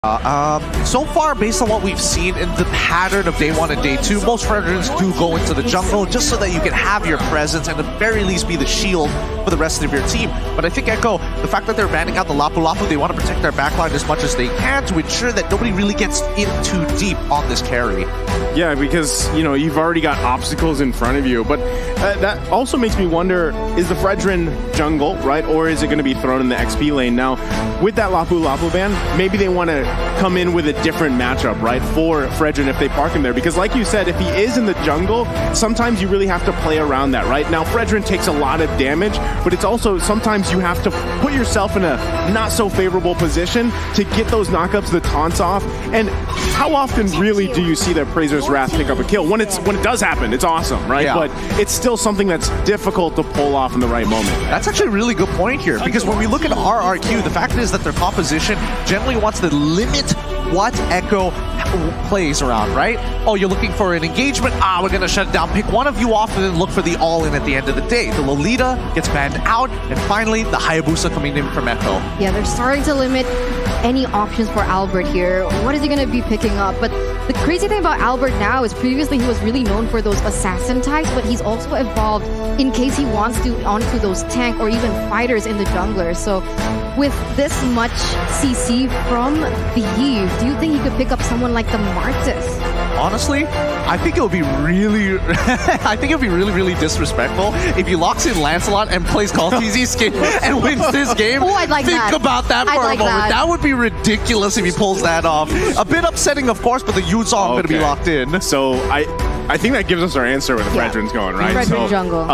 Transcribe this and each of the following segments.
So far, based on what we've seen in the pattern of day 1 and day 2, most Fredrins do go into the jungle just so that you can have your presence and at the very least be the shield for the rest of your team. But I think Echo, the fact that they're banning out the Lapu Lapu, they want to protect their backline as much as they can to ensure that nobody really gets in too deep on this carry. Yeah, because, you know, you've already got obstacles in front of you. But that also makes me wonder, is the Fredrin jungle, right? Or is it going to be thrown in the XP lane? Now, with that Lapu Lapu ban, maybe they want to come in with a different matchup, right, for Fredrin if they park him there. Because like you said, if he is in the jungle, sometimes you really have to play around that, right? Now, Fredrin takes a lot of damage, but it's also sometimes you have to put yourself in a not so favorable position to get those knockups, the taunts off. And how often really do you see that Prazer's Wrath pick up a kill? When it does happen, it's awesome, right? Yeah. But it's still something that's difficult to pull off in the right moment. That's actually a really good point here, because when we look at RRQ, the fact is that their composition generally wants to limit what Echo plays around, right? Oh, you're looking for an engagement? We're going to shut it down. Pick one of you off and then look for the all-in at the end of the day. The Lolita gets banned out, and finally, the Hayabusa coming in from Echo. Yeah, they're starting to limit any options for Albert here. What is he going to be picking up? But the crazy thing about Albert now is previously he was really known for those assassin types, but he's also evolved in case he wants to onto those tank or even fighters in the jungler. So with this much CC from the Eve, do you think he could pick up someone like the Martis? Honestly, I think it would be really, really disrespectful if he locks in Lancelot and plays Call TZ skin and wins this game. Oh, I'd like that. Think about that for a moment. That would be ridiculous if he pulls that off. A bit upsetting, of course, but the Yu's are going to be locked in. So I think that gives us our answer where the Fredrin's going, right? Fredrin jungle.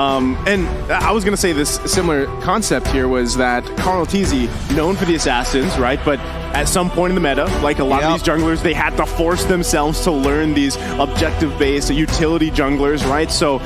And I was going to say this similar concept here was that Carl TZ, known for the assassins, right? But at some point in the meta, like a lot of these junglers, they had to force themselves to learn these objective-based utility junglers, right? So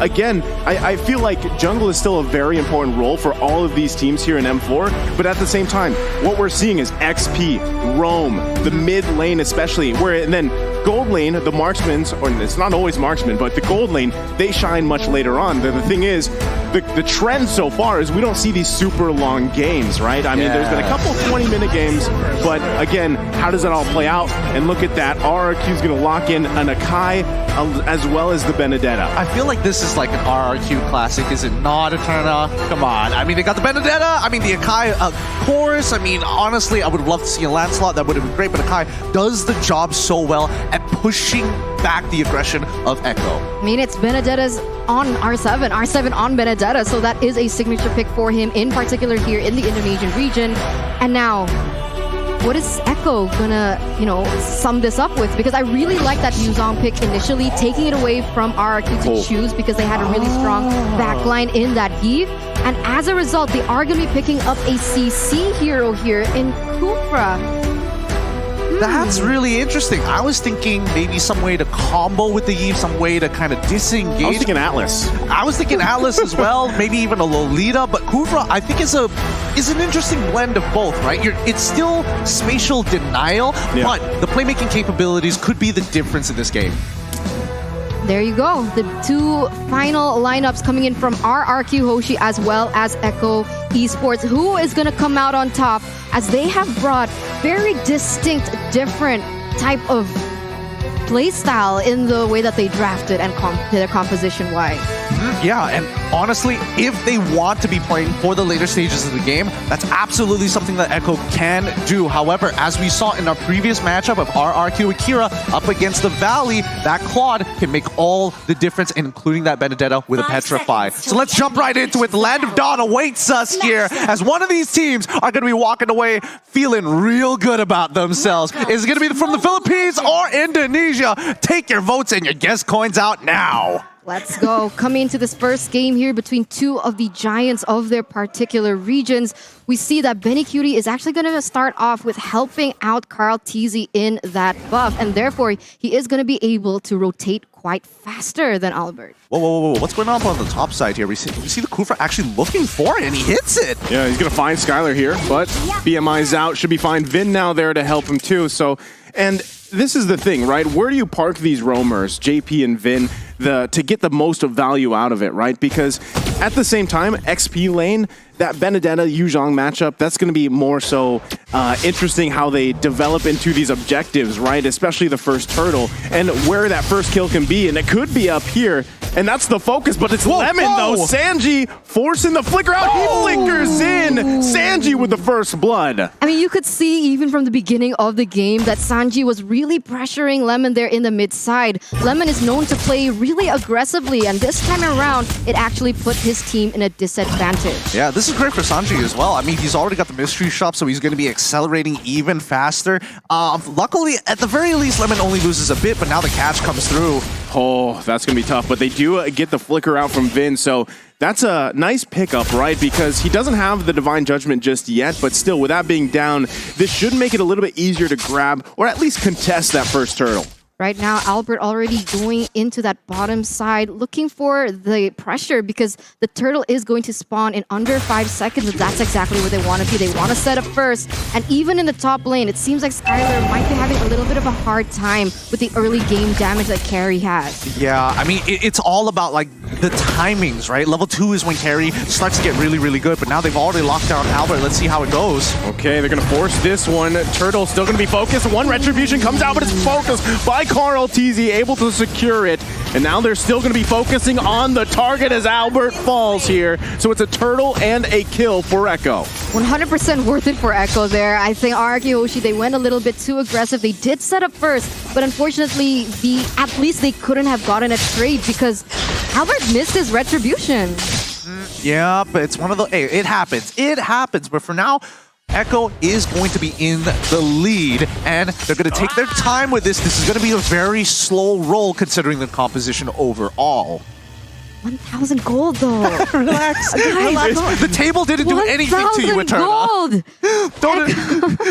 again, I feel like jungle is still a very important role for all of these teams here in M4, but at the same time, what we're seeing is XP, roam, the mid lane especially, and then gold lane, the marksmen, or it's not always marksmen, but the gold lane, they shine much later on. The thing is, the trend so far is we don't see these super long games, right? I mean, there's been a couple 20-minute games, but again, how does it all play out? And look at that, RRQ is going to lock in an Akai as well as the Benedetta. I feel like this is like an RRQ classic, is it not, Eterna? Come on. I mean, they got the Benedetta, I mean, the Akai, of course. I mean, honestly, I would have loved to see a Lancelot. That would have been great, but Akai does the job so well at pushing back the aggression of Echo. I mean, it's Benedetta's on R7, R7 on Benedetta, so that is a signature pick for him, in particular here in the Indonesian region. And now, what is Echo gonna, sum this up with? Because I really like that Yuzong pick initially, taking it away from RRQ to choose because they had a really strong backline in that Eve. And as a result, they are gonna be picking up a CC hero here in Kufra. That's really interesting. I was thinking maybe some way to combo with the Eve, some way to kind of disengage. I was thinking Atlas. I was thinking Atlas as well, maybe even a Lolita, but Kufra I think is an interesting blend of both, right? It's still spatial denial, but the playmaking capabilities could be the difference in this game. There you go. The two final lineups coming in from RRQ Hoshi as well as Echo Esports. Who is going to come out on top, as they have brought very distinct, different type of playstyle in the way that they drafted and their composition-wise. Yeah, and honestly, if they want to be playing for the later stages of the game, that's absolutely something that Echo can do. However, as we saw in our previous matchup of RRQ Akira up against the Valley, that Claude can make all the difference, including that Benedetta with a Petrify. So let's jump right into it. The Land of Dawn awaits us here, as one of these teams are going to be walking away feeling real good about themselves. Is it going to be from the Philippines or Indonesia? Take your votes and your guess coins out now. Let's go. Coming into this first game here between two of the giants of their particular regions, we see that Benny Cutie is actually going to start off with helping out Carl TZ in that buff, and therefore he is going to be able to rotate quite faster than Albert. Whoa. What's going on the top side here? We see the Kufra actually looking for it, and he hits it. Yeah, he's going to find Skylar here, but BMI's out. Should be fine. Vin now there to help him too. So, and this is the thing, right? Where do you park these roamers, JP and Vin, to get the most of value out of it, right? Because At the same time, XP lane, that Benedetta-Yuzhong matchup, that's going to be more so interesting how they develop into these objectives, right? Especially the first turtle and where that first kill can be. And it could be up here. And that's the focus, but it's Lemon, though. Sanji forcing the flicker out. He flickers in. Sanji with the first blood. I mean, you could see even from the beginning of the game that Sanji was really pressuring Lemon there in the mid side. Lemon is known to play really aggressively, and this time around, it actually put his team in a disadvantage. Yeah, this is great for Sanji as well. I mean, he's already got the mystery shop, so he's going to be accelerating even faster. Luckily, at the very least, Lemon only loses a bit, but now the catch comes through. Oh, that's going to be tough, but they do get the flicker out from Vin, so that's a nice pickup, right? Because he doesn't have the Divine Judgment just yet, but still, with that being down, this should make it a little bit easier to grab, or at least contest that first turtle. Right now, Albert already going into that bottom side, looking for the pressure because the turtle is going to spawn in under 5 seconds, and that's exactly where they want to be. They want to set up first, and even in the top lane, it seems like Skylar might be having a little bit of a hard time with the early game damage that Carry has. Yeah, I mean, it's all about, like, the timings, right? Level 2 is when Carry starts to get really, really good, but now they've already locked down Albert. Let's see how it goes. Okay, they're going to force this one. Turtle still going to be focused. One Retribution comes out, but it's focused by Carl TZ, able to secure it. And now they're still going to be focusing on the target as Albert falls here. So it's a turtle and a kill for Echo. 100% worth it for Echo there. I think RRQ Hoshi, they went a little bit too aggressive. They did set up first, but unfortunately, at least they couldn't have gotten a trade because Albert missed his Retribution. Yeah, but it's one of the... Hey, it happens. It happens. But for now, Echo is going to be in the lead, and they're going to take their time with this. This is going to be a very slow roll considering the composition overall. 1,000 gold, though. Relax. Guys, Relax. The table didn't do anything to you, Eterna.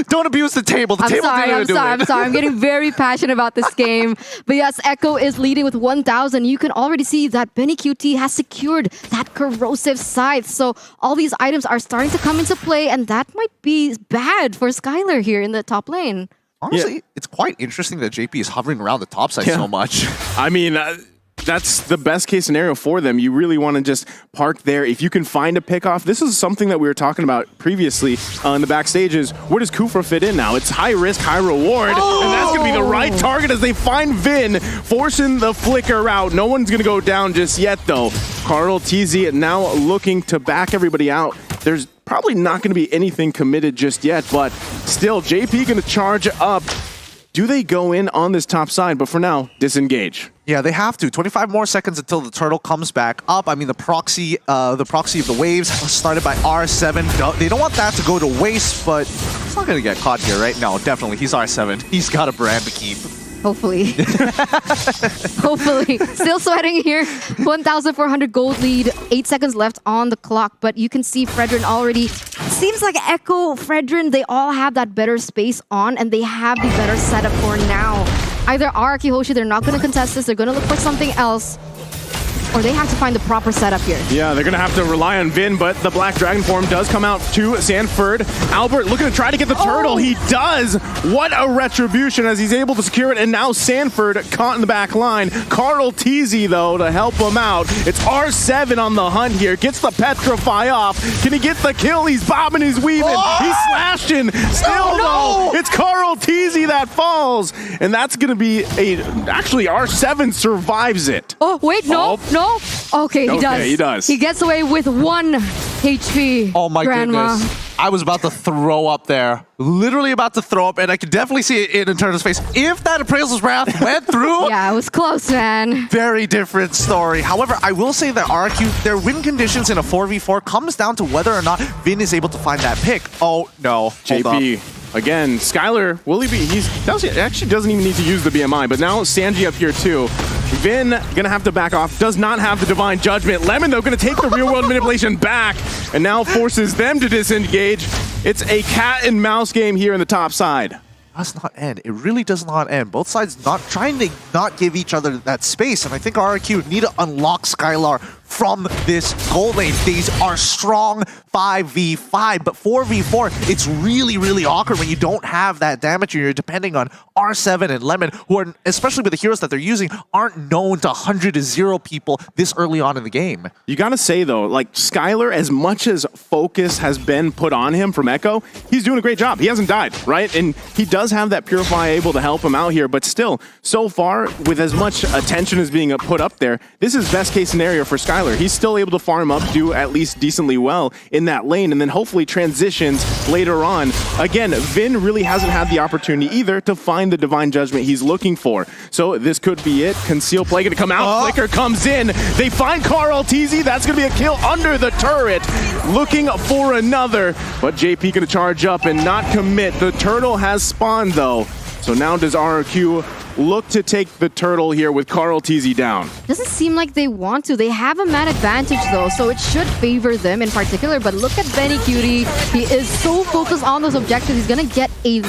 Don't abuse the table. The table didn't do it. I'm sorry. I'm getting very passionate about this game. But yes, Echo is leading with 1,000. You can already see that Benny QT has secured that corrosive scythe. So all these items are starting to come into play, and that might be bad for Skylar here in the top lane. Honestly, it's quite interesting that JP is hovering around the top side so much. I mean... that's the best case scenario for them. You really want to just park there. If you can find a pickoff, this is something that we were talking about previously in the backstages. Where does Kufra fit in now? It's high risk, high reward, and that's going to be the right target as they find Vin, forcing the flicker out. No one's going to go down just yet, though. Carl TZ now looking to back everybody out. There's probably not going to be anything committed just yet, but still, JP going to charge up. Do they go in on this top side? But for now, disengage. Yeah, they have to. 25 more seconds until the turtle comes back up. I mean, the proxy of the waves started by R7. They don't want that to go to waste, but he's not going to get caught here, right? No, definitely. He's R7. He's got a brand to keep. Hopefully. Hopefully. Still sweating here. 1,400 gold lead. 8 seconds left on the clock. But you can see Fredrin already. Seems like Echo, Fredrin, they all have that better space on, and they have the better setup for now. Either RRQ Hoshi, they're not going to contest this. They're going to look for something else. Or they have to find the proper setup here. Yeah, they're going to have to rely on Vin, but the Black Dragon form does come out to Sanford. Albert looking to try to get the turtle. He does. What a retribution as he's able to secure it. And now Sanford caught in the back line. Carl TZ, though, to help him out. It's R7 on the hunt here. Gets the Petrify off. Can he get the kill? He's bobbing, he's weaving. He's slashing. Still, though, it's Carl TZ that falls. And that's going to be actually, R7 survives it. Oh, wait, no. Okay, he does. He does. He gets away with 1 HP. Oh my goodness. I was about to throw up there. Literally about to throw up, and I could definitely see it in Eterna's face. If that Appraisal's Wrath went through... Yeah, it was close, man. Very different story. However, I will say that RRQ, their win conditions in a 4v4 comes down to whether or not Vin is able to find that pick. Oh, no. JP. Again, Skylar, will he be? He actually doesn't even need to use the BMI, but now Sanji up here too. Vin gonna have to back off, does not have the Divine Judgment. Lemon, though, gonna take the real world manipulation back and now forces them to disengage. It's a cat and mouse game here in the top side. Does not end. It really does not end. Both sides not trying to not give each other that space, and I think RRQ need to unlock Skylar from this gold lane. These are strong 5v5, but 4v4, it's really, really awkward when you don't have that damage and you're depending on R7 and Lemon, who are, especially with the heroes that they're using, aren't known to 100-0 people this early on in the game. You gotta say though, like Skylar, as much as focus has been put on him from Echo, he's doing a great job. He hasn't died, right? And he does have that Purify able to help him out here, but still, so far, with as much attention as being put up there, this is best case scenario for Skylar. He's still able to farm up, do at least decently well in that lane, and then hopefully transitions later on. Again, Vin really hasn't had the opportunity either to find the Divine Judgment he's looking for. So this could be it. Conceal Play gonna come out, Flicker comes in, they find Carl TZ, that's gonna be a kill under the turret, looking for another, but JP gonna charge up and not commit. The turtle has spawned though, so now does RRQ look to take the turtle here with Carl TZ down. Doesn't seem like they want to. They have a man advantage though, so it should favor them in particular. But look at Benny Cutie. He is so focused on those objectives. He's gonna get a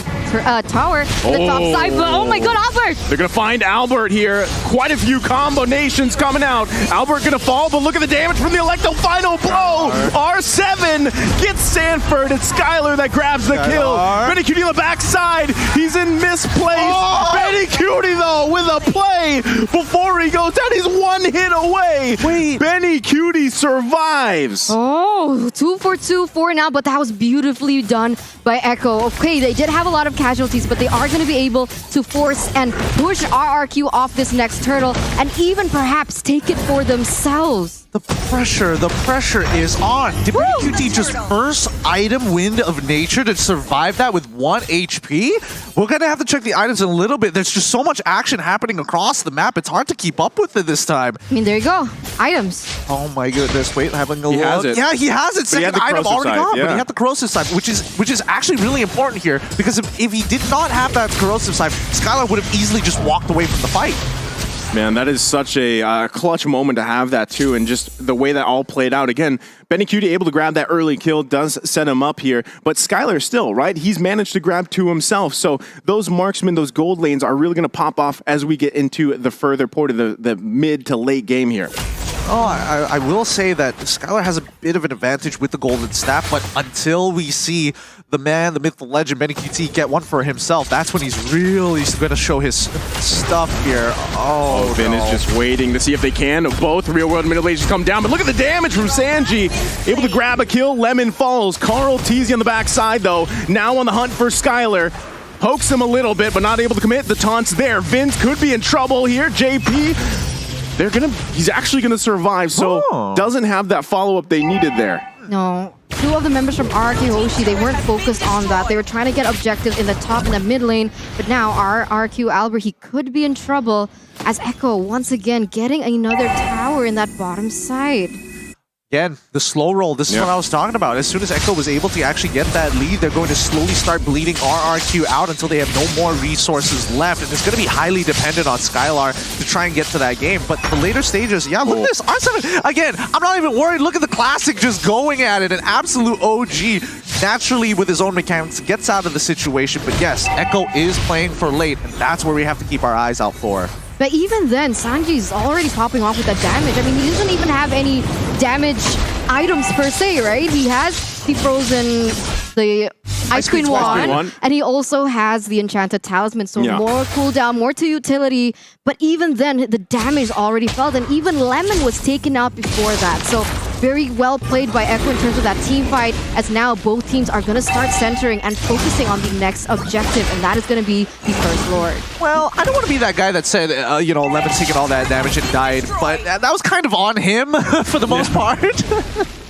tower in the top side. But oh my god, Albert! They're gonna find Albert here. Quite a few combinations coming out. Albert gonna fall, but look at the damage from the Electo. Final blow! R7 gets Sanford. It's Skylar that grabs the kill. Benny Cutie on the backside. He's in misplaced. Benny Cutie though with a play before he goes down. He's one hit away. Wait. Benny Cutie survives. Oh, 2 for 2 for now, but that was beautifully done by Echo. Okay, they did have a lot of casualties, but they are going to be able to force and push RRQ off this next turtle and even perhaps take it for themselves. The pressure is on. Did Benny Cutie just first item Wind of Nature to survive that with 1 HP? We're gonna have to check the items in a little bit. There's just so much action happening across the map. It's hard to keep up with it this time. I mean, there you go. Items. Oh my goodness. Wait, having a look. He has it. Yeah, he has it. Second item already gone, yeah. but he had the corrosive side, which is actually really important here, because if he did not have that corrosive side, Skylar would have easily just walked away from the fight. Man, that is such a clutch moment to have that too, and just the way that all played out. Again, Benny Cutie able to grab that early kill does set him up here, but Skylar still, right? He's managed to grab 2 himself, so those marksmen, those gold lanes are really going to pop off as we get into the further part of the mid to late game here. Oh, I will say that Skylar has a bit of an advantage with the golden staff, but until we see the man, the myth, the legend, Benny QT get one for himself, that's when he's really going to show his stuff here. Oh, Vin is just waiting to see if they can. Both real world middle ages come down, but look at the damage from Sanji. Able to grab a kill, Lemon falls. Carl TZ on the backside though, now on the hunt for Skylar. Pokes him a little bit, but not able to commit. The taunt's there. Vince could be in trouble here. JP, he's actually gonna survive, so doesn't have that follow-up they needed there. No. 2 of the members from RRQ Hoshi, they weren't focused on that. They were trying to get objectives in the top and the mid lane, but now RRQ Albert, he could be in trouble as Echo once again getting another tower in that bottom side. Again, the slow roll, this is what I was talking about. As soon as Echo was able to actually get that lead, they're going to slowly start bleeding RRQ out until they have no more resources left. And it's going to be highly dependent on Skylar to try and get to that game. But the later stages, yeah, look at this. R7, again, I'm not even worried. Look at the Classic just going at it. An absolute OG. Naturally, with his own mechanics, gets out of the situation. But yes, Echo is playing for late, and that's where we have to keep our eyes out for. But even then, Sanji's already popping off with that damage. I mean, he doesn't even have any damage items per se, right? He has the frozen, the Ice Queen wand, and he also has the Enchanted Talisman, so more cooldown, more to utility. But even then, the damage is already felt, and even Lemon was taken out before that. So very well played by Echo in terms of that team fight, as now both teams are going to start centering and focusing on the next objective, and that is going to be the First Lord. Well, I don't want to be that guy that said, you know, Lemon's taking all that damage and died, but that was kind of on him for the most part.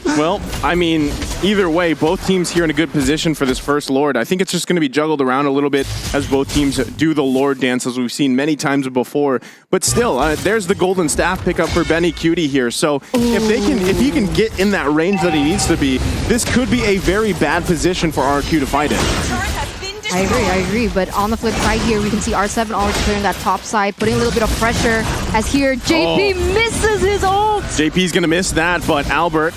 Well, I mean, either way, both teams here in a good position for this First Lord. I think it's just going to be juggled around a little bit as both teams do the Lord dance, as we've seen many times before. But still, there's the golden staff pickup for Benny Cutie here. So if he can get in that range that he needs to be, this could be a very bad position for RRQ to fight in. I agree. But on the flip side here, we can see R7 already clearing that top side, putting a little bit of pressure, as here JP misses his ult. JP's going to miss that, but Albert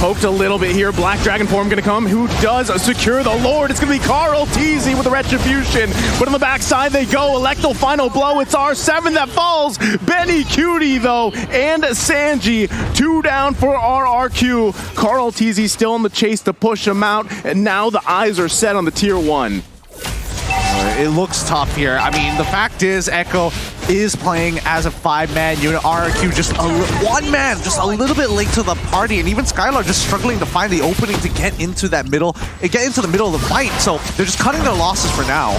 Poked a little bit here. Black Dragon form gonna come. Who does secure the Lord? It's gonna be RRQ with the Retribution. But on the backside they go. Electro final blow. It's R7 that falls. Benny Cutie though, and Sanji. 2 down for RRQ. RRQ still on the chase to push him out. And now the eyes are set on the tier 1. It looks tough here. I mean, the fact is, Echo is playing as a 5-man unit. RRQ just one man, just a little bit late to the party, and even Skylar just struggling to find the opening to get into that middle, get into the middle of the fight. So they're just cutting their losses for now.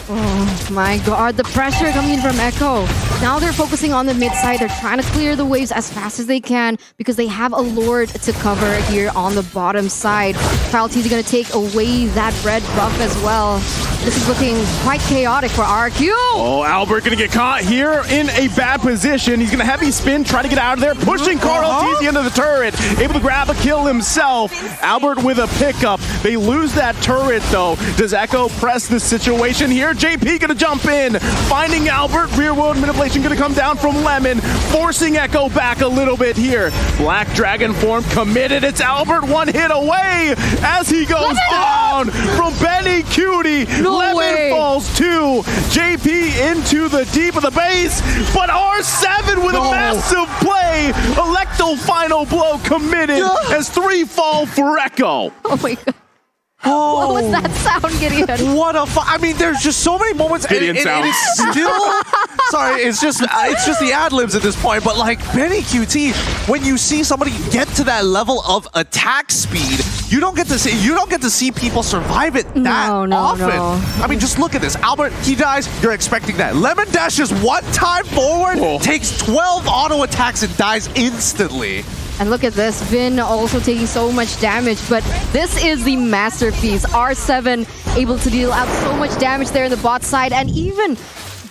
Oh my god, the pressure coming in from Echo. Now they're focusing on the mid side. They're trying to clear the waves as fast as they can because they have a Lord to cover here on the bottom side. RRQ going to take away that red buff as well. This is looking quite chaotic for RRQ. Oh, Albert gonna get caught here in a bad position. He's gonna heavy spin, try to get out of there, pushing RRQ into the turret, able to grab a kill himself. Albert with a pickup. They lose that turret though. Does Echo press the situation here? JP gonna jump in, finding Albert. Rear world manipulation gonna come down from Lemon, forcing Echo back a little bit here. Black Dragon form committed. It's Albert, one hit away as he goes down from Benny Cutie. No Lemon way. falls too. JP into the deep of the base, but R7 with a massive play. Electo final blow committed as 3 fall for Echo. Oh my god. Oh, What was that sound, Gideon? what a I mean, there's just so many moments. Gideon sound. It's still sorry. It's just the ad libs at this point. But like Benny QT, when you see somebody get to that level of attack speed, you don't get to see people survive it that often. No. I mean, just look at this. Albert, he dies. You're expecting that. Lemon dashes one time forward, takes 12 auto attacks and dies instantly. And look at this, Vin also taking so much damage, but this is the masterpiece. R7 able to deal out so much damage there in the bot side, and even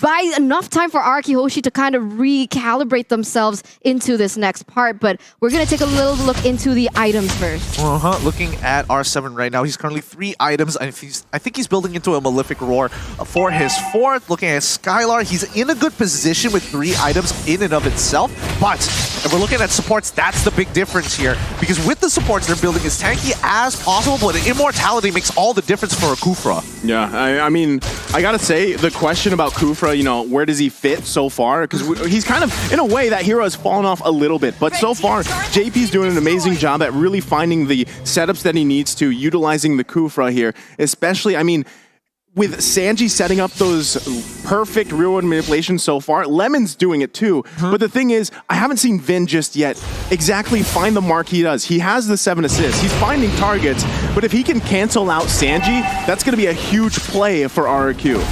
buy enough time for RRQ Hoshi to kind of recalibrate themselves into this next part. But we're going to take a little look into the items first. Looking at R7 right now, he's currently 3 items, and I think he's building into a Malefic Roar for his 4th. Looking at Skylar, he's in a good position with 3 items in and of itself, but if we're looking at supports, that's the big difference here, because with the supports, they're building as tanky as possible, but Immortality makes all the difference for a Kufra. Yeah, I mean, I gotta say, the question about Kufra, you know, where does he fit so far? Because he's kind of, in a way, that hero has fallen off a little bit. But so far, JP's doing an amazing job at really finding the setups that he needs to, utilizing the Kufra here. Especially, I mean, with Sanji setting up those perfect real-world manipulations so far, Lemon's doing it too. But the thing is, I haven't seen Vin just yet exactly find the mark he does. He has the 7 assists. He's finding targets. But if he can cancel out Sanji, that's going to be a huge play for RRQ.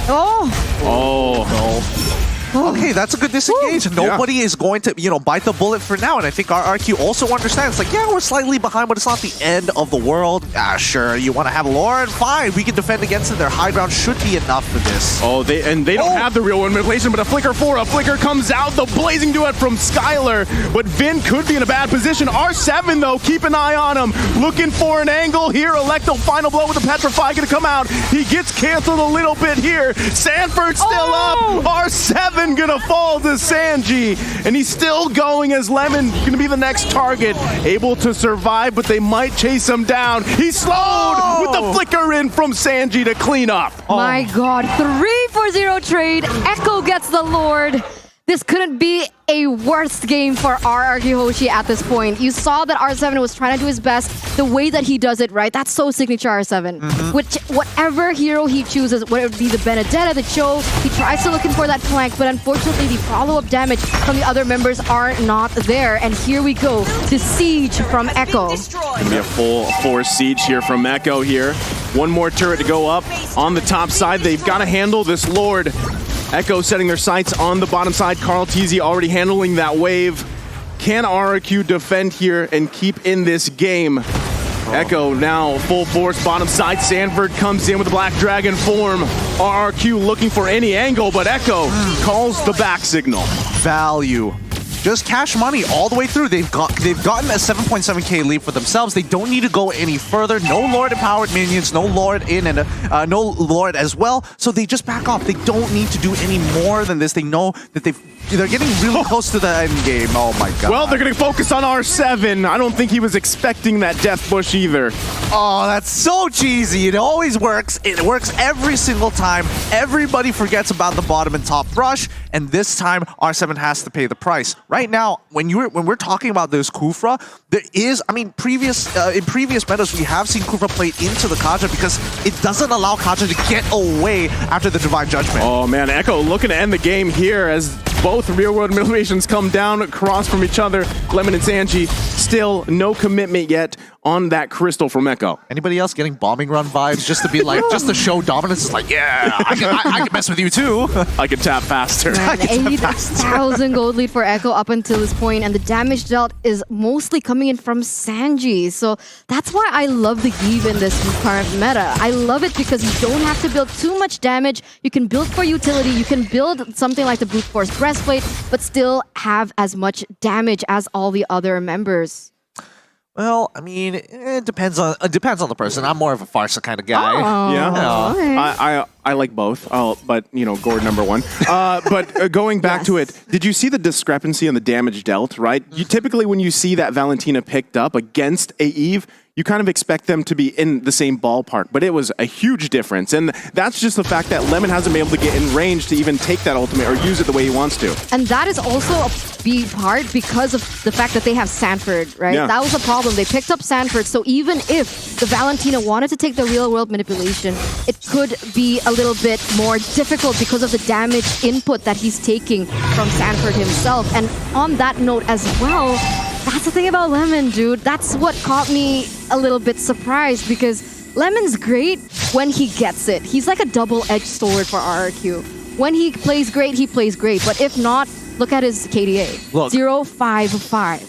Okay, that's a good disengage. Nobody is going to, bite the bullet for now. And I think RRQ also understands, like, yeah, we're slightly behind, but it's not the end of the world. Sure, you want to have Lauren? Fine, we can defend against it. Their high ground should be enough for this. They don't have the real one manipulation, but a flicker comes out. The blazing duet from Skylar, but Vin could be in a bad position. R7 though, keep an eye on him, looking for an angle here. Electo final blow with the Petrify gonna come out. He gets canceled a little bit here. Sanford still up. R7 gonna fall to Sanji, and he's still going as Lemon gonna be the next target, able to survive, but they might chase him down. He's slowed with the flicker in from Sanji to clean up. My god, 3-4-0 trade. Echo gets the Lord. This couldn't be a worst game for RRQ Hoshi at this point. You saw that R7 was trying to do his best. The way that he does it, right? That's so signature R7. Which, whatever hero he chooses, whether it be the Benedetta, the Cho, he tries to looking for that flank, but unfortunately the follow-up damage from the other members are not there. And here we go, the siege from Echo. Gonna be a full force siege here from Echo here. One more turret to go up on the top side. They've got to handle this Lord. Echo setting their sights on the bottom side. RRQ already handling that wave. Can RRQ defend here and keep in this game? Echo now full force bottom side. Sanford comes in with the Black Dragon form. RRQ looking for any angle, but Echo calls the back signal. Value. just cash money all the way through. They've gotten a 7.7k lead for themselves. They don't need to go any further. No Lord empowered minions, no Lord in and no Lord as well. So they just back off. They don't need to do any more than this. They know that they're getting really close to the end game. Oh my god. Well, they're going to focus on R7. I don't think he was expecting that death bush either. Oh, that's so cheesy. It always works. It works every single time. Everybody forgets about the bottom and top brush, and this time R7 has to pay the price. Right now, when we're talking about this Kufra, there is, I mean, in previous metas, we have seen Kufra play into the Kaja because it doesn't allow Kaja to get away after the Divine Judgment. Oh man, Echo looking to end the game here as both real-world motivations come down across from each other. Lemon and Sanji, still no commitment yet on that crystal from Echo. Anybody else getting bombing run vibes just to be like, just to show dominance? It's like, yeah, I can mess with you too. I can tap faster. Man, 8,000 gold lead for Echo up until this point, and the damage dealt is mostly coming in from Sanji. So that's why I love the Give in this current meta. I love it because you don't have to build too much damage. You can build for utility. You can build something like the Brute Force Breastplate, but still have as much damage as all the other members. Well, I mean, it depends on the person. I'm more of a Farsa kind of guy. Oh, Yeah, okay. I like both, but you know, Gord #1. But going back to it, did you see the discrepancy in the damage dealt? Right, you typically when you see that Valentina picked up against a Eve, you kind of expect them to be in the same ballpark, but it was a huge difference, and that's just the fact that Lemon hasn't been able to get in range to even take that ultimate or use it the way he wants to. And that is also a big part because of the fact that they have Sanford, right? Yeah. That was a problem. They picked up Sanford, so even if the Valentina wanted to take the real-world manipulation, it could be a little bit more difficult because of the damage input that he's taking from Sanford himself. And on that note as well, that's the thing about Lemon, dude. That's what caught me a little bit surprised because Lemon's great when he gets it. He's like a double-edged sword for RRQ. When he plays great, he plays great. But if not, look at his KDA. Look. 0.55.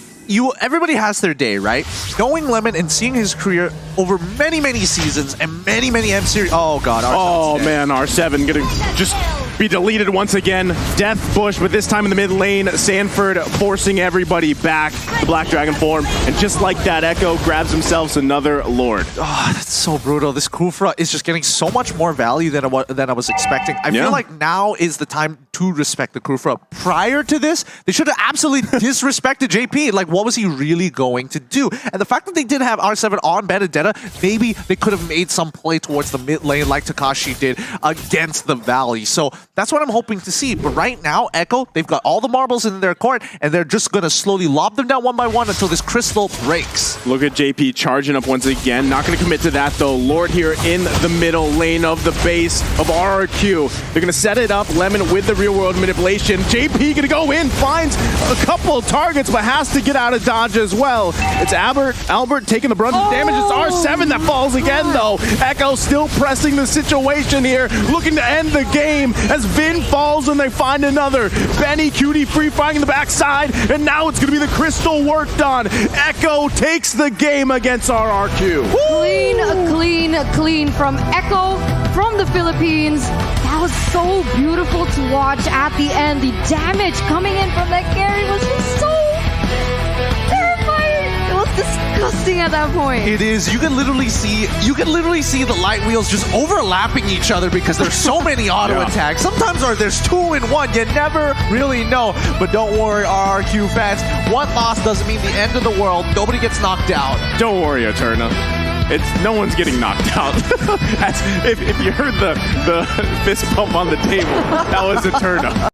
Everybody has their day, right? Knowing Lemon and seeing his career over many, many seasons and many, many M series. Oh god. Oh man, R7 gonna just be deleted once again. Death Bush, but this time in the mid lane, Sanford forcing everybody back. The Black Dragon form, and just like that, Echo grabs himself another Lord. Oh, that's so brutal. This Kufra is just getting so much more value than I was expecting. I feel like now is the time to respect the Kufra. Prior to this, they should have absolutely disrespected JP. Like, what was he really going to do? And the fact that they did have R7 on Benedetta, maybe they could have made some play towards the mid lane like Takashi did against the Valley. So that's what I'm hoping to see. But right now, Echo, they've got all the marbles in their court, and they're just going to slowly lob them down one by one until this crystal breaks. Look at JP charging up once again. Not going to commit to that, though. Lord here in the middle lane of the base of RRQ. They're going to set it up. Lemon with the real-world manipulation. JP going to go in, finds a couple of targets, but has to get out of dodge as well. It's Albert taking the brunt of the damage. It's R7 that falls again, though. Echo still pressing the situation here, looking to end the game as Vin falls and they find another. Benny Cutie free firing in the backside, and now it's going to be the crystal worked on. Echo takes the game against RRQ. Clean from Echo from the Philippines. That was so beautiful to watch at the end. The damage coming in from that carry was just so terrifying. It was disgusting at that point. It is. You can literally see the light wheels just overlapping each other because there's so many auto attacks. Sometimes there's 2 in 1. You never really know. But don't worry, RRQ fans. One loss doesn't mean the end of the world. Nobody gets knocked out. Don't worry, Eterna. No one's getting knocked out. If you heard the fist bump on the table, that was Eterna.